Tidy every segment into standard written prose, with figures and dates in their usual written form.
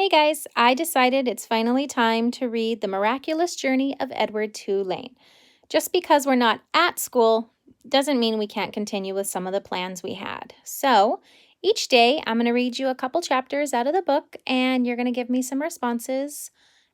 Hey guys, I decided it's finally time to read The Miraculous Journey of Edward Tulane. Just because we're not at school doesn't mean we can't continue with some of the plans we had. So each day I'm going to read you a couple chapters out of the book and you're going to give me some responses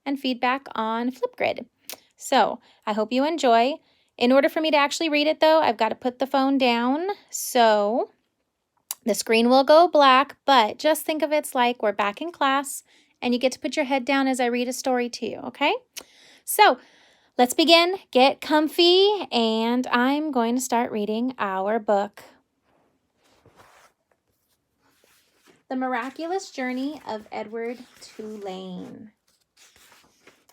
and feedback on Flipgrid. So I hope you enjoy. In order for me to actually read it though, I've got to put the phone down. So the screen will go black, but just think of it's like we're back in class and you get to put your head down as I read a story to you, okay? So let's begin. Get comfy, and I'm going to start reading our book. The Miraculous Journey of Edward Tulane.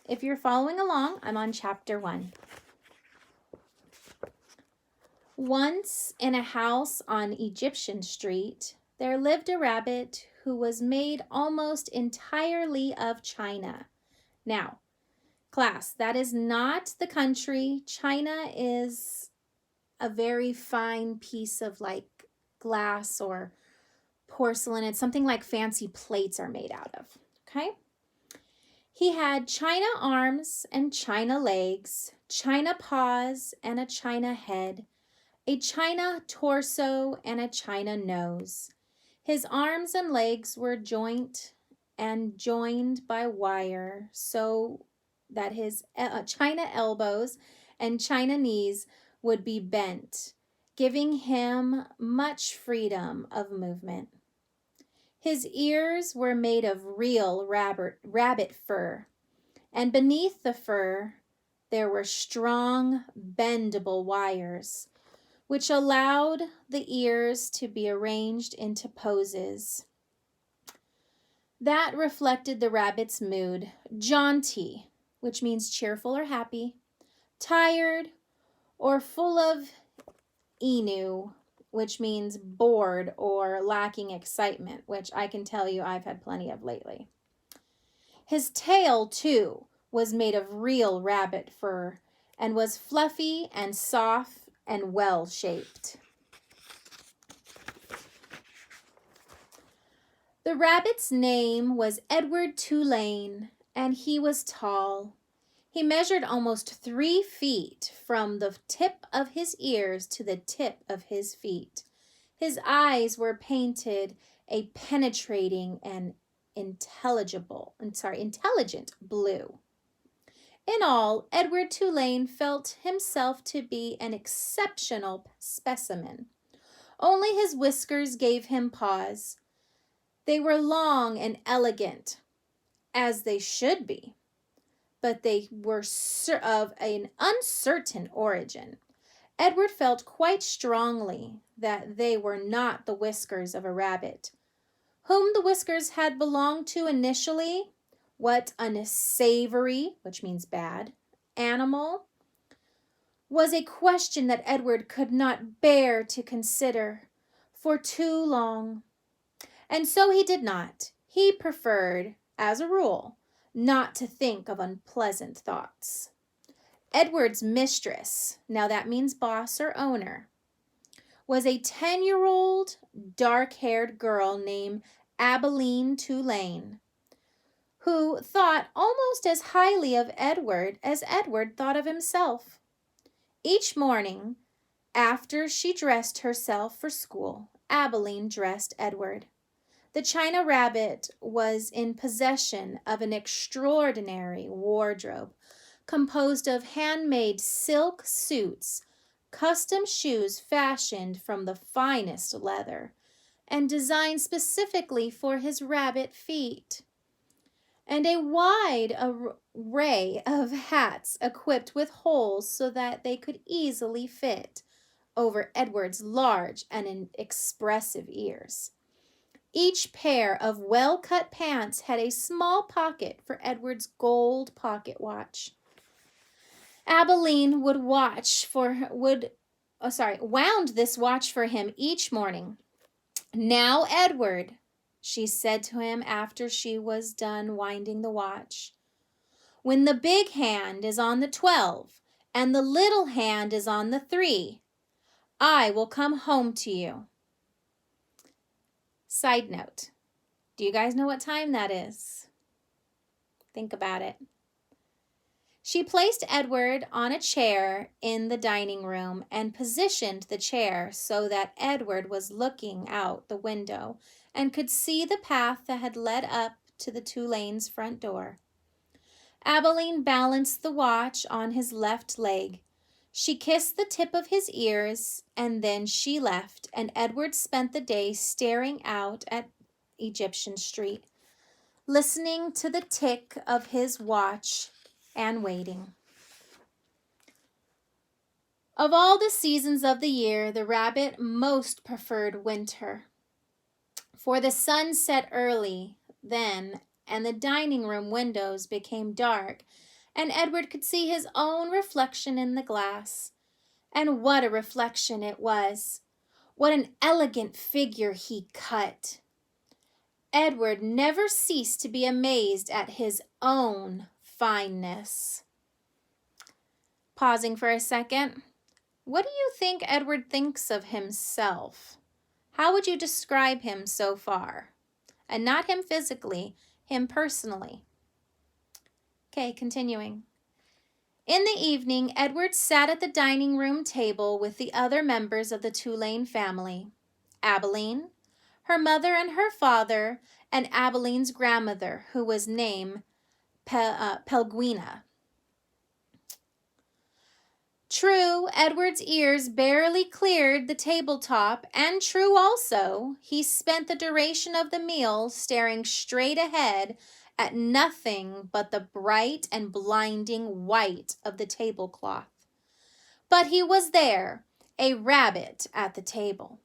If you're following along, I'm on chapter 1. Once in a house on Egyptian Street, there lived a rabbit who was made almost entirely of china. Now, class, that is not the country. China is a very fine piece of like glass or porcelain. It's something like fancy plates are made out of, okay? He had china arms and china legs, china paws and a china head, a china torso and a china nose. His arms and legs were joined by wire so that his china elbows and china knees would be bent, giving him much freedom of movement. His ears were made of real rabbit fur, and beneath the fur there were strong, bendable wires, which allowed the ears to be arranged into poses that reflected the rabbit's mood: jaunty, which means cheerful or happy, tired, or full of enu, which means bored or lacking excitement, which I can tell you I've had plenty of lately. His tail, too, was made of real rabbit fur and was fluffy and soft and well-shaped. The rabbit's name was Edward Tulane, and he was tall. He measured almost 3 feet from the tip of his ears to the tip of his feet. His eyes were painted a penetrating and intelligent blue. In all, Edward Tulane felt himself to be an exceptional specimen. Only his whiskers gave him pause. They were long and elegant, as they should be, but they were of an uncertain origin. Edward felt quite strongly that they were not the whiskers of a rabbit. Whom the whiskers had belonged to initially, what unsavory, which means bad, animal, was a question that Edward could not bear to consider for too long. And so he did not. He preferred, as a rule, not to think of unpleasant thoughts. Edward's mistress, now that means boss or owner, was a 10-year-old dark-haired girl named Abilene Tulane, who thought almost as highly of Edward as Edward thought of himself. Each morning, after she dressed herself for school, Abilene dressed Edward. The china rabbit was in possession of an extraordinary wardrobe composed of handmade silk suits, custom shoes fashioned from the finest leather, and designed specifically for his rabbit feet, and a wide array of hats equipped with holes so that they could easily fit over Edward's large and expressive ears. Each pair of well-cut pants had a small pocket for Edward's gold pocket watch. Abilene wound this watch for him each morning. "Now, Edward," she said to him after she was done winding the watch, "when the big hand is on the 12 and the little hand is on the 3, I will come home to you." Side note, do you guys know what time that is? Think about it. She placed Edward on a chair in the dining room and positioned the chair so that Edward was looking out the window and could see the path that had led up to the Tulane's front door. Abilene balanced the watch on his left leg. She kissed the tip of his ears, and then she left, and Edward spent the day staring out at Egyptian Street, listening to the tick of his watch and waiting. Of all the seasons of the year, the rabbit most preferred winter, for the sun set early then, and the dining room windows became dark, and Edward could see his own reflection in the glass. And what a reflection it was! What an elegant figure he cut! Edward never ceased to be amazed at his own fineness. Pausing for a second, what do you think Edward thinks of himself? How would you describe him so far? And not him physically, him personally. Okay, continuing. In the evening, Edward sat at the dining room table with the other members of the Tulane family. Abilene, her mother and her father, and Abilene's grandmother, who was named Pelguina. True, Edward's ears barely cleared the tabletop, and true also, he spent the duration of the meal staring straight ahead at nothing but the bright and blinding white of the tablecloth. But he was there, a rabbit at the table.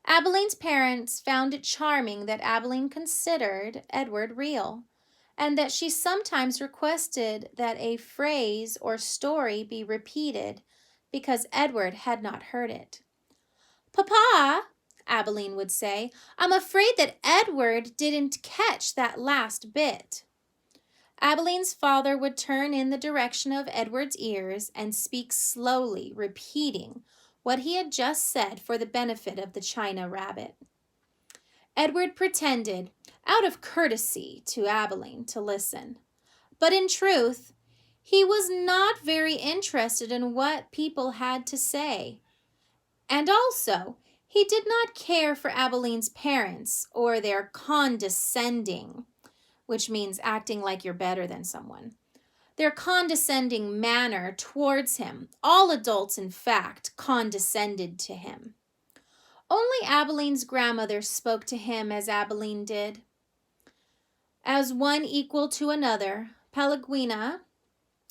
Abilene's parents found it charming that Abilene considered Edward real, and that she sometimes requested that a phrase or story be repeated because Edward had not heard it. "Papa," Abilene would say, "I'm afraid that Edward didn't catch that last bit." Abilene's father would turn in the direction of Edward's ears and speak slowly, repeating what he had just said for the benefit of the china rabbit. Edward pretended, out of courtesy to Abilene, to listen. But in truth, he was not very interested in what people had to say. And also, he did not care for Abilene's parents or their condescending, which means acting like you're better than someone, their condescending manner towards him. All adults, in fact, condescended to him. Only Abilene's grandmother spoke to him as Abilene did. As one equal to another, Pelguina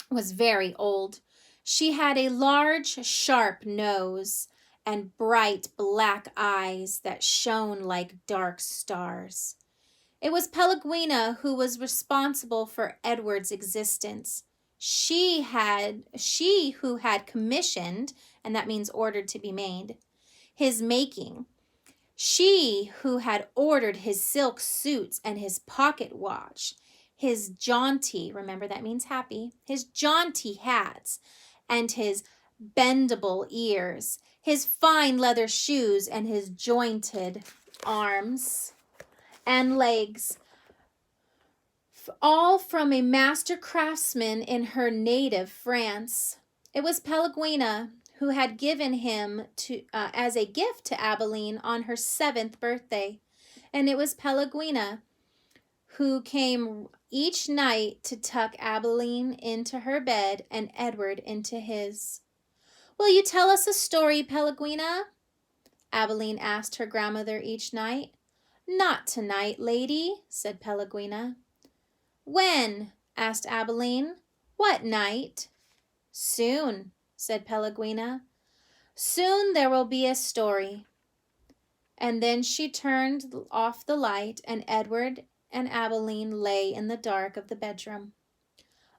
was very old. She had a large, sharp nose and bright black eyes that shone like dark stars. It was Pelguina who was responsible for Edward's existence. She who had commissioned, and that means ordered to be made, his making. She who had ordered his silk suits and his pocket watch, his jaunty, remember that means happy, his jaunty hats, and his bendable ears, his fine leather shoes, and his jointed arms and legs, all from a master craftsman in her native France. It was Pelguina who had given him as a gift to Abilene on her 7th birthday, and it was Pelguina who came each night to tuck Abilene into her bed and Edward into his. "Will you tell us a story, Pelguina?" Abilene asked her grandmother each night. "Not tonight, lady," said Pelguina. "When?" asked Abilene. "What night?" "Soon," said Pelguina. "Soon there will be a story." And then she turned off the light, and Edward and Abilene lay in the dark of the bedroom.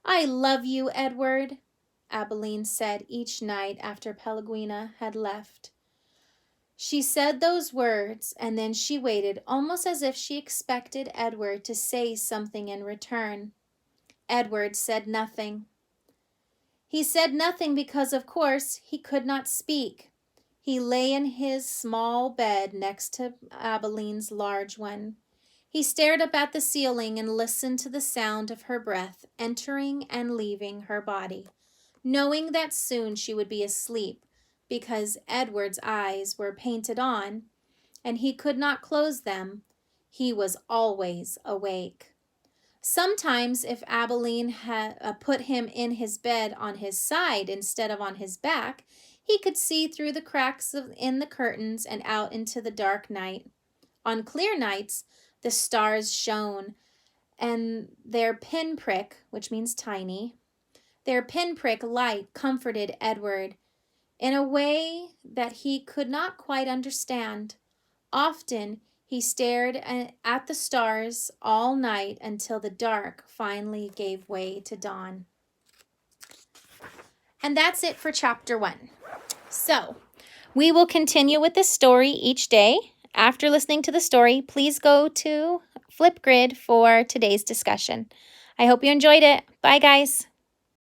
"I love you, Edward," Abilene said each night after Pelguina had left. She said those words, and then she waited, almost as if she expected Edward to say something in return. Edward said nothing. He said nothing because, of course, he could not speak. He lay in his small bed next to Abilene's large one. He stared up at the ceiling and listened to the sound of her breath entering and leaving her body, knowing that soon she would be asleep because Edward's eyes were painted on and he could not close them. He was always awake. Sometimes, if Abilene had put him in his bed on his side instead of on his back, he could see through the cracks in the curtains and out into the dark night. On clear nights, the stars shone, and their pinprick, which means tiny, their pinprick light comforted Edward in a way that he could not quite understand. Often, he stared at the stars all night until the dark finally gave way to dawn. And that's it for chapter 1. So, we will continue with this story each day. After listening to the story, please go to Flipgrid for today's discussion. I hope you enjoyed it. Bye, guys.